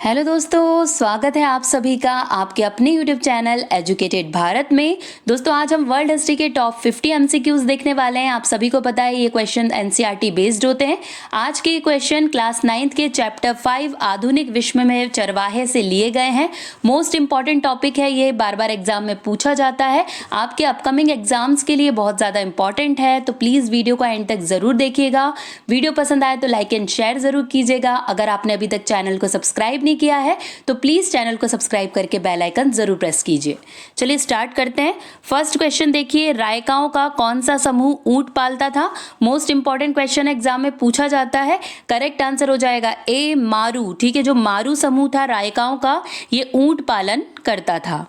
Hello दोस्तों, स्वागत है आप सभी का आपके अपने यूट्यूब चैनल एजुकेटेड भारत में। दोस्तों आज हम वर्ल्ड हिस्ट्री के टॉप 50 एमसीक्यूज देखने वाले हैं। आप सभी को पता है ये क्वेश्चन एनसीईआरटी बेस्ड होते हैं। आज के क्वेश्चन क्लास 9th के चैप्टर 5 आधुनिक विश्व में चरवाहे से लिए गए हैं। मोस्ट इंपॉर्टेंट टॉपिक है, ये बार बार एग्जाम में पूछा जाता है। आपके अपकमिंग एग्जाम्स के लिए बहुत ज़्यादा इंपॉर्टेंट है, तो प्लीज़ वीडियो को एंड तक ज़रूर देखिएगा। वीडियो पसंद आए तो लाइक एंड शेयर ज़रूर कीजिएगा। अगर आपने अभी तक चैनल को सब्सक्राइब किया है तो प्लीज चैनल को सब्सक्राइब करके बेल आइकन जरूर प्रेस कीजिए। चलिए स्टार्ट करते हैं। फर्स्ट क्वेश्चन देखिए, रायकाओं का कौन सा समूह ऊंट पालता था? मोस्ट इंपॉर्टेंट क्वेश्चन एग्जाम में पूछा जाता है। करेक्ट आंसर हो जाएगा ए मारू। ठीक है, जो मारू समूह था रायकाओं का, ये ऊंट पालन करता था।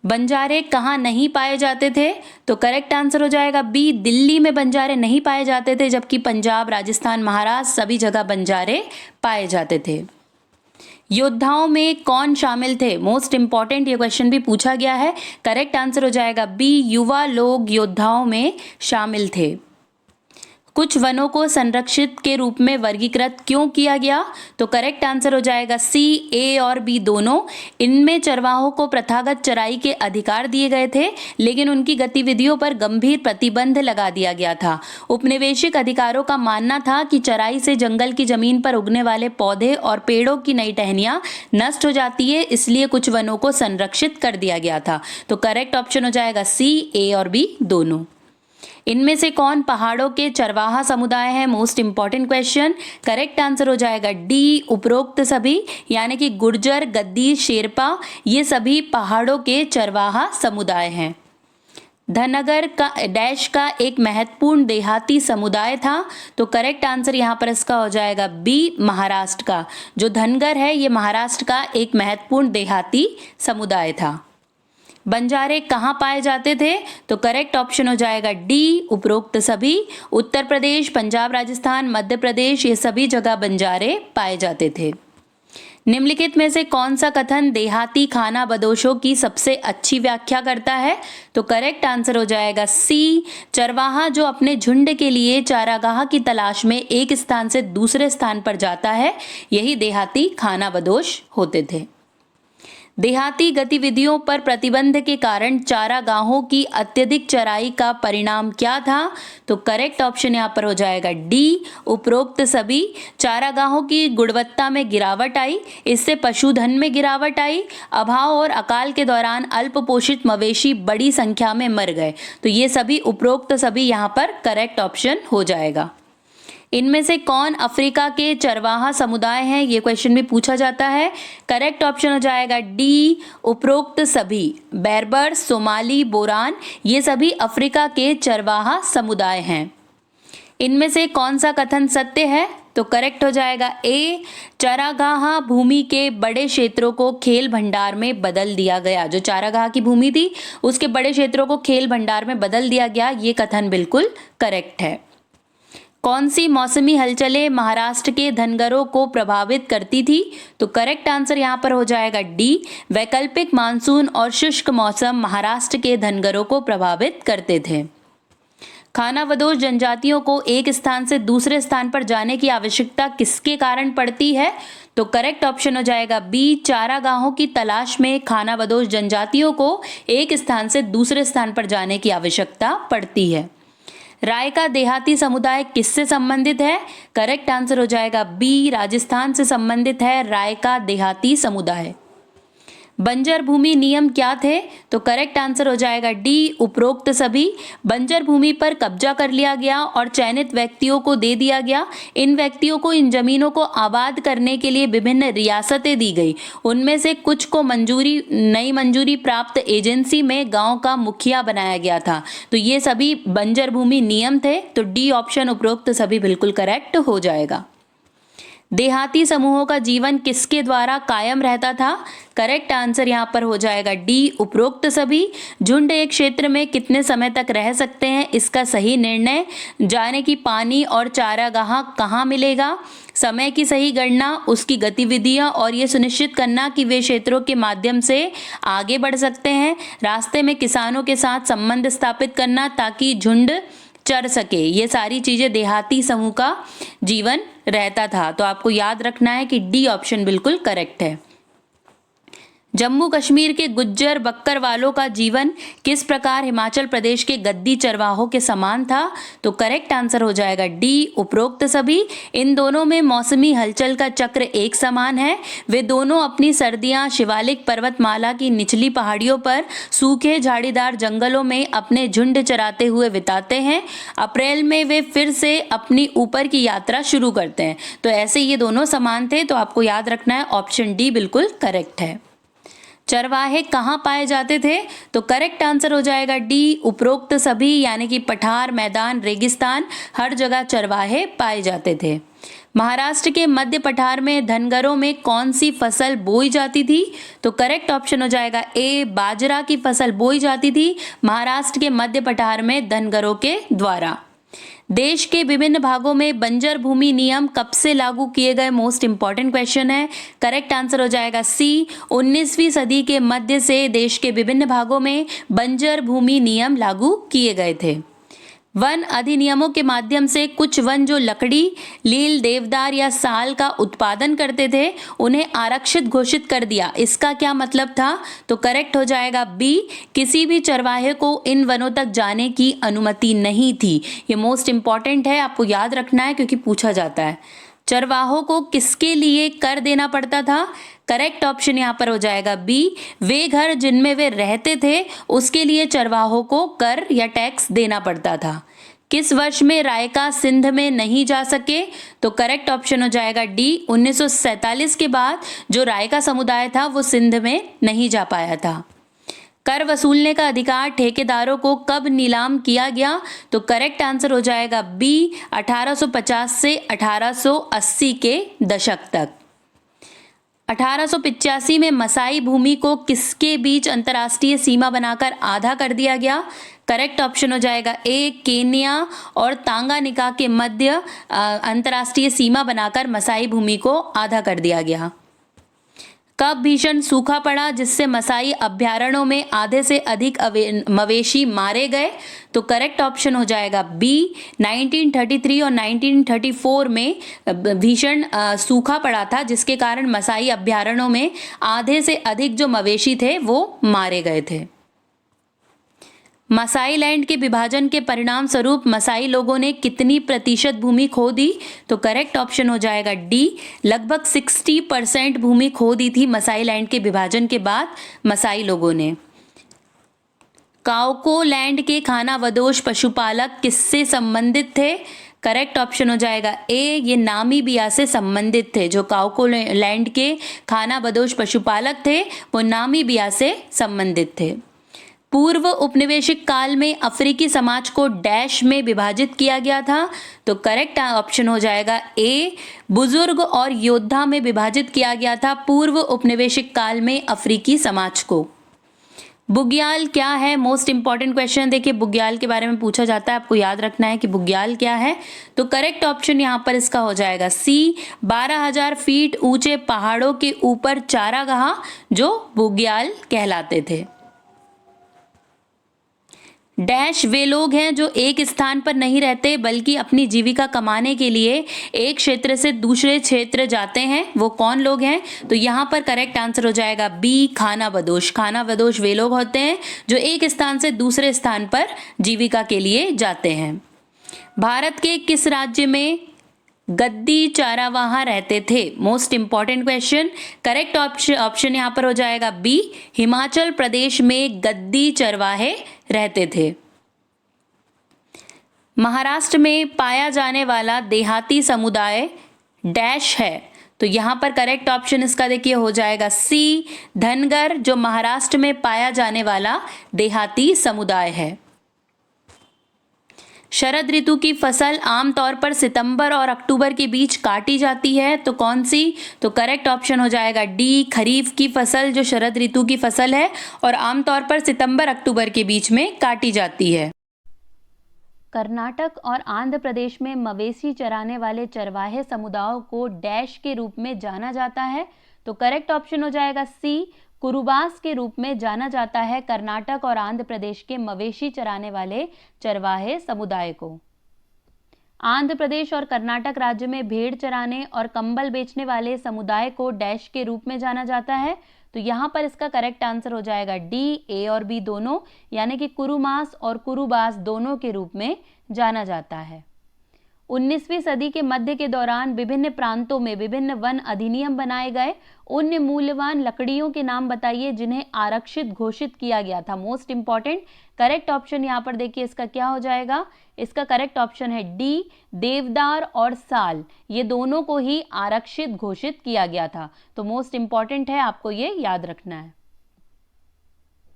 बंजारे कहाँ नहीं पाए जाते थे? तो करेक्ट आंसर हो जाएगा बी, दिल्ली में बंजारे नहीं पाए जाते थे, जबकि पंजाब, राजस्थान, महाराष्ट्र सभी जगह बंजारे पाए जाते थे। योद्धाओं में कौन शामिल थे? मोस्ट इंपॉर्टेंट ये क्वेश्चन भी पूछा गया है। करेक्ट आंसर हो जाएगा बी, युवा लोग योद्धाओं में शामिल थे। कुछ वनों को संरक्षित के रूप में वर्गीकृत क्यों किया गया? तो करेक्ट आंसर हो जाएगा सी, ए और बी दोनों। इनमें चरवाहों को प्रथागत चराई के अधिकार दिए गए थे, लेकिन उनकी गतिविधियों पर गंभीर प्रतिबंध लगा दिया गया था। उपनिवेशिक अधिकारों का मानना था कि चराई से जंगल की जमीन पर उगने वाले पौधे और पेड़ों की नई टहनियां नष्ट हो जाती है, इसलिए कुछ वनों को संरक्षित कर दिया गया था। तो करेक्ट ऑप्शन हो जाएगा सी, ए और बी दोनों। इनमें से कौन पहाड़ों के चरवाहा समुदाय है? Most important question. Correct answer हो जाएगा डी, उपरोक्त सभी, यानी कि गुर्जर, गद्दी, शेरपा ये सभी पहाड़ों के चरवाहा समुदाय हैं। धनगर का डैश का एक महत्वपूर्ण देहाती समुदाय था। तो करेक्ट आंसर यहाँ पर इसका हो जाएगा बी, महाराष्ट्र का। जो धनगर है ये महाराष्ट्र का एक महत्वपूर्ण देहाती समुदाय था। बंजारे कहाँ पाए जाते थे? तो करेक्ट ऑप्शन हो जाएगा डी, उपरोक्त सभी। उत्तर प्रदेश, पंजाब, राजस्थान, मध्य प्रदेश ये सभी जगह बंजारे पाए जाते थे। निम्नलिखित में से कौन सा कथन देहाती खाना बदोशों की सबसे अच्छी व्याख्या करता है? तो करेक्ट आंसर हो जाएगा सी, चरवाहा जो अपने झुंड के लिए चारागाह की तलाश में एक स्थान से दूसरे स्थान पर जाता है, यही देहाती खाना बदोश होते थे। देहाती गतिविधियों पर प्रतिबंध के कारण चारागाहों की अत्यधिक चराई का परिणाम क्या था? तो करेक्ट ऑप्शन यहाँ पर हो जाएगा डी, उपरोक्त सभी। चारागाहों की गुणवत्ता में गिरावट आई, इससे पशुधन में गिरावट आई। अभाव और अकाल के दौरान अल्प पोषित मवेशी बड़ी संख्या में मर गए। तो ये सभी उपरोक्त सभी यहाँ पर करेक्ट ऑप्शन हो जाएगा। इनमें से कौन अफ्रीका के चरवाहा समुदाय हैं? ये क्वेश्चन भी पूछा जाता है। करेक्ट ऑप्शन हो जाएगा डी, उपरोक्त सभी। बेरबर, सोमाली, बोरान ये सभी अफ्रीका के चरवाहा समुदाय हैं। इनमें से कौन सा कथन सत्य है? तो करेक्ट हो जाएगा ए, चारागाह भूमि के बड़े क्षेत्रों को खेल भंडार में बदल दिया गया। जो चारागाह की भूमि थी उसके बड़े क्षेत्रों को खेल भंडार में बदल दिया गया, ये कथन बिल्कुल करेक्ट है। कौन सी मौसमी हलचलें महाराष्ट्र के धनगरों को प्रभावित करती थी? तो करेक्ट आंसर यहाँ पर हो जाएगा डी, वैकल्पिक मानसून और शुष्क मौसम महाराष्ट्र के धनगरों को प्रभावित करते थे। खानाबदोश जनजातियों को एक स्थान से दूसरे स्थान पर जाने की आवश्यकता किसके कारण पड़ती है? तो करेक्ट ऑप्शन हो जाएगा बी, चारागाहों की तलाश में खानाबदोश जनजातियों को एक स्थान से दूसरे स्थान पर जाने की आवश्यकता पड़ती है। राय का देहाती समुदाय किससे संबंधित है? करेक्ट आंसर हो जाएगा बी, राजस्थान से संबंधित है राय का देहाती समुदाय। बंजर भूमि नियम क्या थे? तो करेक्ट आंसर हो जाएगा डी, उपरोक्त सभी। बंजर भूमि पर कब्जा कर लिया गया और चयनित व्यक्तियों को दे दिया गया। इन व्यक्तियों को इन जमीनों को आबाद करने के लिए विभिन्न रियासतें दी गई। उनमें से कुछ को नई मंजूरी प्राप्त एजेंसी में गांव का मुखिया बनाया गया था। तो ये सभी बंजर भूमि नियम थे। तो डी ऑप्शन उपरोक्त सभी बिल्कुल करेक्ट हो जाएगा। देहाती समूहों का जीवन किसके द्वारा कायम रहता था? करेक्ट आंसर यहाँ पर हो जाएगा डी, उपरोक्त सभी। झुंड एक क्षेत्र में कितने समय तक रह सकते हैं, इसका सही निर्णय जाने की पानी और चारागाह कहाँ मिलेगा, समय की सही गणना, उसकी गतिविधियां और ये सुनिश्चित करना कि वे क्षेत्रों के माध्यम से आगे बढ़ सकते हैं। रास्ते में किसानों के साथ संबंध स्थापित करना ताकि झुंड चर सके, ये सारी चीजें देहाती समूह का जीवन रहता था। तो आपको याद रखना है कि डी ऑप्शन बिल्कुल करेक्ट है। जम्मू कश्मीर के गुज्जर बक्कर वालों का जीवन किस प्रकार हिमाचल प्रदेश के गद्दी चरवाहों के समान था? तो करेक्ट आंसर हो जाएगा डी, उपरोक्त सभी। इन दोनों में मौसमी हलचल का चक्र एक समान है। वे दोनों अपनी सर्दियां शिवालिक पर्वतमाला की निचली पहाड़ियों पर सूखे झाड़ीदार जंगलों में अपने झुंड चराते हुए बिताते हैं। अप्रैल में वे फिर से अपनी ऊपर की यात्रा शुरू करते हैं। तो ऐसे ये दोनों समान थे। तो आपको याद रखना है ऑप्शन डी बिल्कुल करेक्ट है। चरवाहे कहाँ पाए जाते थे? तो करेक्ट आंसर हो जाएगा डी, उपरोक्त सभी, यानी कि पठार, मैदान, रेगिस्तान, हर जगह चरवाहे पाए जाते थे। महाराष्ट्र के मध्य पठार में धनगरों में कौन सी फसल बोई जाती थी? तो करेक्ट ऑप्शन हो जाएगा ए, बाजरा की फसल बोई जाती थी महाराष्ट्र के मध्य पठार में धनगरों के द्वारा। देश के विभिन्न भागों में बंजर भूमि नियम कब से लागू किए गए? मोस्ट इंपॉर्टेंट क्वेश्चन है। करेक्ट आंसर हो जाएगा सी, 19वीं सदी के मध्य से देश के विभिन्न भागों में बंजर भूमि नियम लागू किए गए थे। वन अधिनियमों के माध्यम से कुछ वन जो लकड़ी, लील, देवदार या साल का उत्पादन करते थे उन्हें आरक्षित घोषित कर दिया। इसका क्या मतलब था? तो करेक्ट हो जाएगा बी, किसी भी चरवाहे को इन वनों तक जाने की अनुमति नहीं थी। ये मोस्ट इंपॉर्टेंट है, आपको याद रखना है क्योंकि पूछा जाता है। चरवाहों को किसके लिए कर देना पड़ता था? करेक्ट ऑप्शन यहाँ पर हो जाएगा बी, वे घर जिनमें वे रहते थे उसके लिए चरवाहों को कर या टैक्स देना पड़ता था। किस वर्ष में रायका सिंध में नहीं जा सके? तो करेक्ट ऑप्शन हो जाएगा डी, 1947 के बाद जो रायका समुदाय था वो सिंध में नहीं जा पाया था। कर वसूलने का अधिकार ठेकेदारों को कब नीलाम किया गया? तो करेक्ट आंसर हो जाएगा बी, 1850 से 1880 के दशक तक। 1885 में मसाई भूमि को किसके बीच अंतर्राष्ट्रीय सीमा बनाकर आधा कर दिया गया? करेक्ट ऑप्शन हो जाएगा ए, केन्या और तांगानिका के मध्य अंतर्राष्ट्रीय सीमा बनाकर मसाई भूमि को आधा कर दिया गया। कब भीषण सूखा पड़ा जिससे मसाई अभ्यारण्यों में आधे से अधिक मवेशी मारे गए? तो करेक्ट ऑप्शन हो जाएगा बी, 1933 और 1934 में भीषण सूखा पड़ा था जिसके कारण मसाई अभ्यारण्यों में आधे से अधिक जो मवेशी थे वो मारे गए थे। मसाई लैंड के विभाजन के परिणाम स्वरूप मसाई लोगों ने कितनी प्रतिशत भूमि खो दी? तो करेक्ट ऑप्शन हो जाएगा डी, लगभग 60% भूमि खो दी थी मसाई लैंड के विभाजन के बाद मसाई लोगों ने। काउको लैंड के खानाबदोश पशुपालक किससे संबंधित थे? करेक्ट ऑप्शन हो जाएगा ए, ये नामीबिया से संबंधित थे। जो काउको लैंड के खानाबदोश पशुपालक थे वो नामीबिया से संबंधित थे। पूर्व उपनिवेशिक काल में अफ्रीकी समाज को डैश में विभाजित किया गया था? तो करेक्ट ऑप्शन हो जाएगा ए, बुजुर्ग और योद्धा में विभाजित किया गया था पूर्व उपनिवेशिक काल में अफ्रीकी समाज को। बुग्याल क्या है? Most important question. देखिए बुग्याल के बारे में पूछा जाता है, आपको याद रखना है कि बुग्याल क्या है। तो करेक्ट ऑप्शन यहाँ पर इसका हो जाएगा सी, 12,000 फीट ऊंचे पहाड़ों के ऊपर चारागाह जो बुग्याल कहलाते थे। डैश वे लोग हैं जो एक स्थान पर नहीं रहते बल्कि अपनी जीविका कमाने के लिए एक क्षेत्र से दूसरे क्षेत्र जाते हैं, वो कौन लोग हैं? तो यहाँ पर करेक्ट आंसर हो जाएगा बी, खानाबदोश। खानाबदोश वे लोग होते हैं जो एक स्थान से दूसरे स्थान पर जीविका के लिए जाते हैं। भारत के किस राज्य में गद्दी चारावाह रहते थे? Most important question. Correct option यहाँ पर हो जाएगा बी, हिमाचल प्रदेश में गद्दी चरवाहे रहते थे। महाराष्ट्र में पाया जाने वाला देहाती समुदाय डैश है? तो यहाँ पर करेक्ट ऑप्शन इसका देखिए हो जाएगा सी, धनगर, जो महाराष्ट्र में पाया जाने वाला देहाती समुदाय है। शरद ऋतु की फसल आमतौर पर सितंबर और अक्टूबर के बीच काटी जाती है, तो कौन सी? तो करेक्ट ऑप्शन हो जाएगा डी, खरीफ की फसल जो शरद ऋतु की फसल है और आमतौर पर सितंबर अक्टूबर के बीच में काटी जाती है। कर्नाटक और आंध्र प्रदेश में मवेशी चराने वाले चरवाहे समुदायों को डैश के रूप में जाना जाता है? तो करेक्ट ऑप्शन हो जाएगा सी, कुरुबास के रूप में जाना जाता है कर्नाटक और आंध्र प्रदेश के मवेशी चराने वाले चरवाहे समुदाय को। आंध्र प्रदेश और कर्नाटक राज्य में भेड़ चराने और कंबल बेचने वाले समुदाय को डैश के रूप में जाना जाता है। तो यहाँ पर इसका करेक्ट आंसर हो जाएगा डी, ए और बी दोनों, यानी कि कुरुमास और कुरुबास दोनों के रूप में जाना जाता है। 19वीं सदी के मध्य के दौरान विभिन्न प्रांतों में विभिन्न वन अधिनियम बनाए गए। उन मूल्यवान लकड़ियों के नाम बताइए जिन्हें आरक्षित घोषित किया गया था। मोस्ट इंपॉर्टेंट करेक्ट ऑप्शन यहाँ पर देखिए इसका क्या हो जाएगा। इसका करेक्ट ऑप्शन है डी, देवदार और साल, ये दोनों को ही आरक्षित घोषित किया गया था। तो मोस्ट इंपॉर्टेंट है, आपको ये याद रखना है।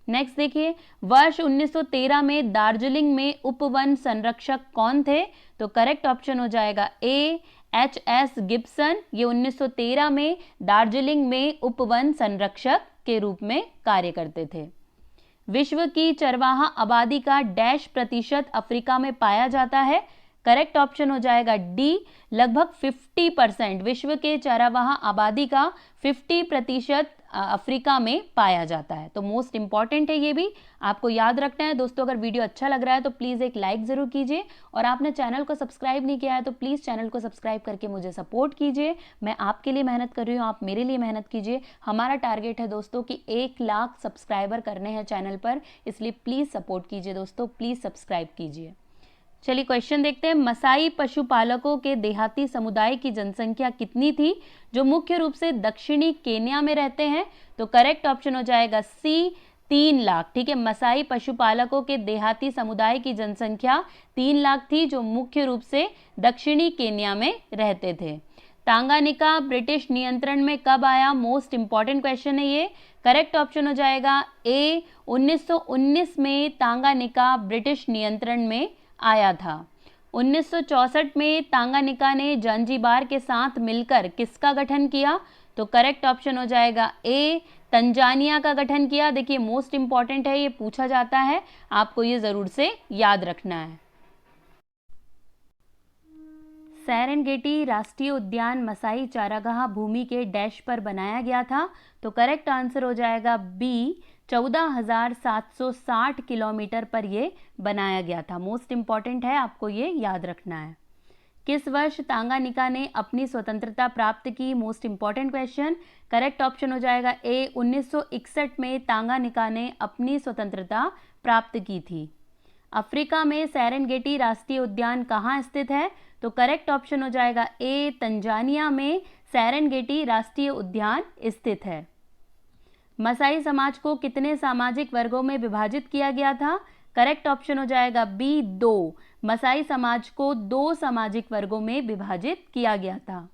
नेक्स्ट देखिए, वर्ष 1913 में दार्जिलिंग में उपवन संरक्षक कौन थे? तो करेक्ट ऑप्शन हो जाएगा ए, एच.एस. गिब्सन। ये 1913 में दार्जिलिंग में उपवन संरक्षक के रूप में कार्य करते थे। विश्व की चरवाहा आबादी का डैश प्रतिशत अफ्रीका में पाया जाता है? करेक्ट ऑप्शन हो जाएगा डी, लगभग 50%। विश्व के चरवाहा आबादी का 50% अफ्रीका में पाया जाता है। तो मोस्ट इंपॉर्टेंट है, ये भी आपको याद रखना है। दोस्तों अगर वीडियो अच्छा लग रहा है तो प्लीज़ एक लाइक ज़रूर कीजिए, और आपने चैनल को सब्सक्राइब नहीं किया है तो प्लीज़ चैनल को सब्सक्राइब करके मुझे सपोर्ट कीजिए। मैं आपके लिए मेहनत कर रही हूँ, आप मेरे लिए मेहनत कीजिए। हमारा टारगेट है दोस्तों कि 1 लाख सब्सक्राइबर करने हैं चैनल पर, इसलिए प्लीज़ सपोर्ट कीजिए दोस्तों, प्लीज़ सब्सक्राइब कीजिए। चलिए क्वेश्चन देखते हैं। मसाई पशुपालकों के देहाती समुदाय की जनसंख्या कितनी थी जो मुख्य रूप से दक्षिणी केन्या में रहते हैं? तो करेक्ट ऑप्शन हो जाएगा सी, 3 लाख। ठीक है, मसाई पशुपालकों के देहाती समुदाय की जनसंख्या 3 लाख थी जो मुख्य रूप से दक्षिणी केन्या में रहते थे। तांगानिका ब्रिटिश नियंत्रण में कब आया? मोस्ट इंपॉर्टेंट क्वेश्चन है ये। करेक्ट ऑप्शन हो जाएगा ए, 1919 में तांगानिका ब्रिटिश नियंत्रण में आया था। 1964 में तांगानिका ने जांजीबार के साथ मिलकर किसका गठन किया? तो करेक्ट ऑप्शन हो जाएगा ए, तंजानिया का गठन किया। देखिए मोस्ट इंपॉर्टेंट है, ये पूछा जाता है, आपको ये जरूर से याद रखना है। सेरेनगेटी राष्ट्रीय उद्यान मसाई चारागाह भूमि के डैश पर बनाया गया था? तो करेक्ट आंसर हो जाएगा बी, 14,760 किलोमीटर पर ये बनाया गया था। मोस्ट इंपॉर्टेंट है, आपको ये याद रखना है। किस वर्ष तांगानिका ने अपनी स्वतंत्रता प्राप्त की? Most important question. Correct option हो जाएगा ए, 1961 में तांगानिका ने अपनी स्वतंत्रता प्राप्त की थी। अफ्रीका में सेरेनगेटी राष्ट्रीय उद्यान कहाँ स्थित है? तो करेक्ट ऑप्शन हो जाएगा ए, तंजानिया में सेरेनगेटी राष्ट्रीय उद्यान स्थित है। मसाई समाज को कितने सामाजिक वर्गों में विभाजित किया गया था? करेक्ट ऑप्शन हो जाएगा बी, 2। मसाई समाज को 2 सामाजिक वर्गों में विभाजित किया गया था।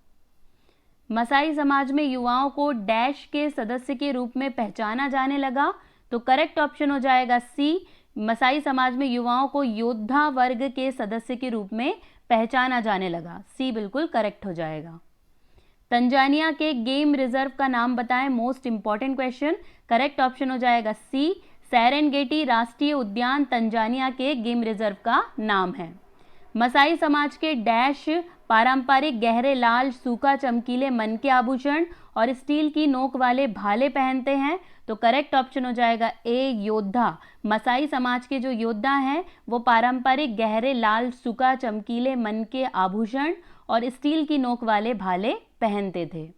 मसाई समाज में युवाओं को डैश के सदस्य के रूप में पहचाना जाने लगा? तो करेक्ट ऑप्शन हो जाएगा सी, मसाई समाज में युवाओं को योद्धा वर्ग के सदस्य के रूप में पहचाना जाने लगा। सी बिल्कुल करेक्ट हो जाएगा। तंजानिया के गेम रिजर्व का नाम बताएं। Most important question. Correct option हो जाएगा सी, सेरेनगेटी राष्ट्रीय उद्यान तंजानिया के गेम रिजर्व का नाम है। मसाई समाज के डैश पारंपरिक गहरे लाल सूखा चमकीले मन के आभूषण और स्टील की नोक वाले भाले पहनते हैं? तो करेक्ट ऑप्शन हो जाएगा ए, योद्धा। मसाई समाज के जो योद्धा हैं वो पारंपरिक गहरे लाल सूखा चमकीले मन के आभूषण और स्टील की नोक वाले भाले पहनते थे।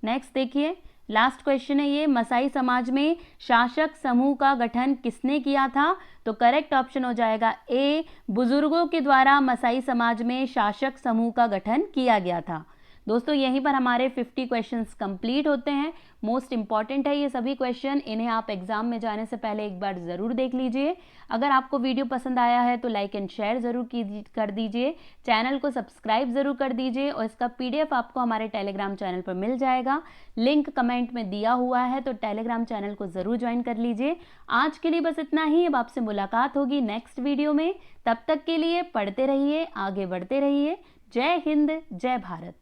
नेक्स्ट देखिए, लास्ट क्वेश्चन है ये। मसाई समाज में शासक समूह का गठन किसने किया था? तो करेक्ट ऑप्शन हो जाएगा ए, बुजुर्गों के द्वारा मसाई समाज में शासक समूह का गठन किया गया था। दोस्तों यहीं पर हमारे 50 क्वेश्चंस कंप्लीट होते हैं। मोस्ट इंपॉर्टेंट है ये सभी क्वेश्चन, इन्हें आप एग्जाम में जाने से पहले एक बार ज़रूर देख लीजिए। अगर आपको वीडियो पसंद आया है तो लाइक एंड शेयर ज़रूर कर दीजिए, चैनल को सब्सक्राइब ज़रूर कर दीजिए, और इसका PDF आपको हमारे टेलीग्राम चैनल पर मिल जाएगा। लिंक कमेंट में दिया हुआ है, तो टेलीग्राम चैनल को ज़रूर ज्वाइन कर लीजिए। आज के लिए बस इतना ही। अब आपसे मुलाकात होगी नेक्स्ट वीडियो में। तब तक के लिए पढ़ते रहिए, आगे बढ़ते रहिए। जय हिंद, जय भारत।